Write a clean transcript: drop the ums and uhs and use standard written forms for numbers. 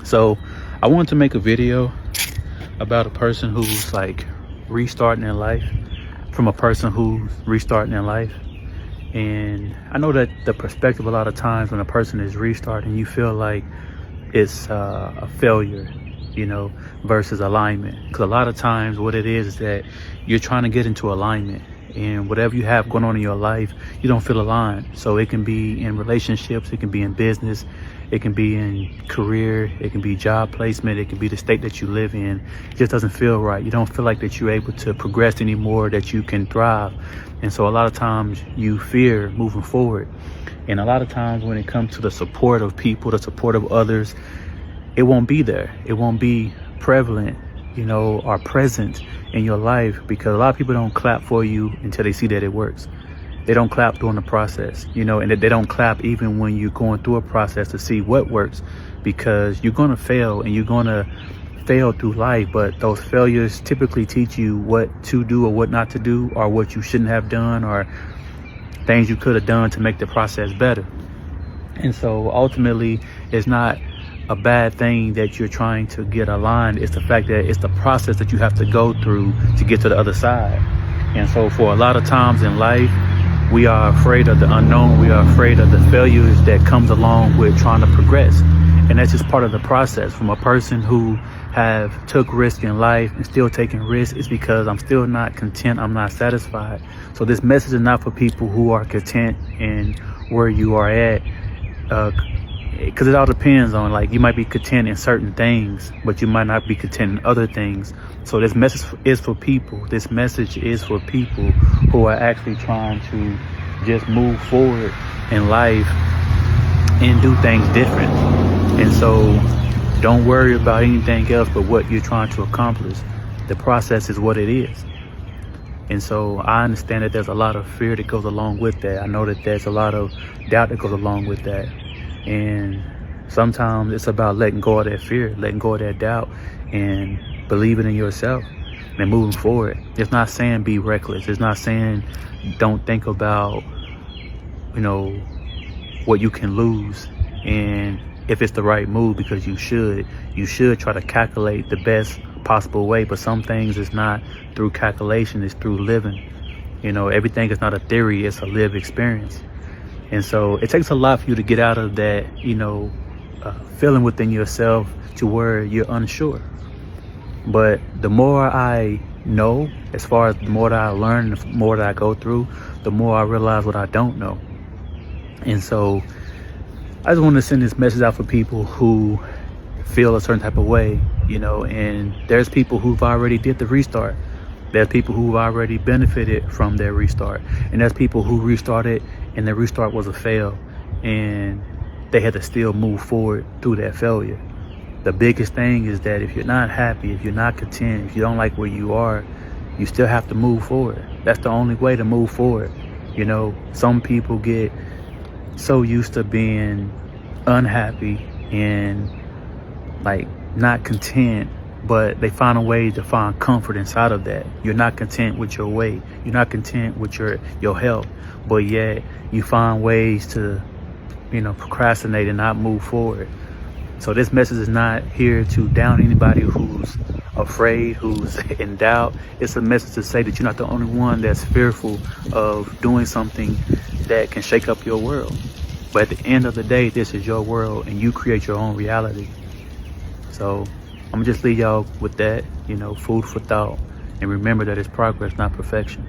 So I wanted to make a video about a person who's like restarting in life, from a person who's restarting in life. And I know that the perspective a lot of times when a person is restarting, you feel like it's a failure, versus alignment. Because a lot of times what it is that you're trying to get into alignment, and whatever you have going on in your life, you don't feel aligned. So it can be in relationships, it can be in business, it can be in career, it can be job placement, it can be the state that you live in. It just doesn't feel right. You don't feel like that you're able to progress anymore, that you can thrive. And so a lot of times you fear moving forward. And a lot of times when it comes to the support of people, the support of others, it won't be there. It won't be prevalent, or present in your life, because a lot of people don't clap for you until they see that it works. They don't clap during the process, and they don't clap even when you're going through a process to see what works, because you're going to fail and you're going to fail through life. But those failures typically teach you what to do or what not to do, or what you shouldn't have done, or things you could have done to make the process better. And so ultimately, it's not a bad thing that you're trying to get aligned. It's the fact that it's the process that you have to go through to get to the other side. And so for a lot of times in life, we are afraid of the unknown. We are afraid of the failures that comes along with trying to progress. And that's just part of the process. From a person who have took risk in life and still taking risks, is because I'm still not content. I'm not satisfied. So this message is not for people who are content in where you are at, because it all depends on, like, you might be content in certain things, but you might not be content in other things. So this message is for people. This message is for people who are actually trying to just move forward in life and do things different. And so don't worry about anything else but what you're trying to accomplish. The process is what it is. And so I understand that there's a lot of fear that goes along with that. I know that there's a lot of doubt that goes along with that. And sometimes it's about letting go of that fear, letting go of that doubt, and believing in yourself and moving forward. It's not saying be reckless. It's not saying don't think about, what you can lose, and if it's the right move, because you should try to calculate the best possible way. But some things is not through calculation, it's through living. Everything is not a theory, it's a lived experience. And so it takes a lot for you to get out of that, feeling within yourself to where you're unsure. But the more I know, as far as the more that I learn, the more that I go through, the more I realize what I don't know. And so I just want to send this message out for people who feel a certain type of way, and there's people who've already did the restart. There's people who've already benefited from their restart. And there's people who restarted and their restart was a fail, and they had to still move forward through that failure. The biggest thing is that if you're not happy, if you're not content, if you don't like where you are, you still have to move forward. That's the only way to move forward. Some people get so used to being unhappy and like not content, but they find a way to find comfort inside of that. You're not content with your weight. You're not content with your health, but yet you find ways to, procrastinate and not move forward. So this message is not here to down anybody who's afraid, who's in doubt. It's a message to say that you're not the only one that's fearful of doing something that can shake up your world. But at the end of the day, this is your world and you create your own reality. So I'm gonna just leave y'all with that, food for thought. And remember that it's progress, not perfection.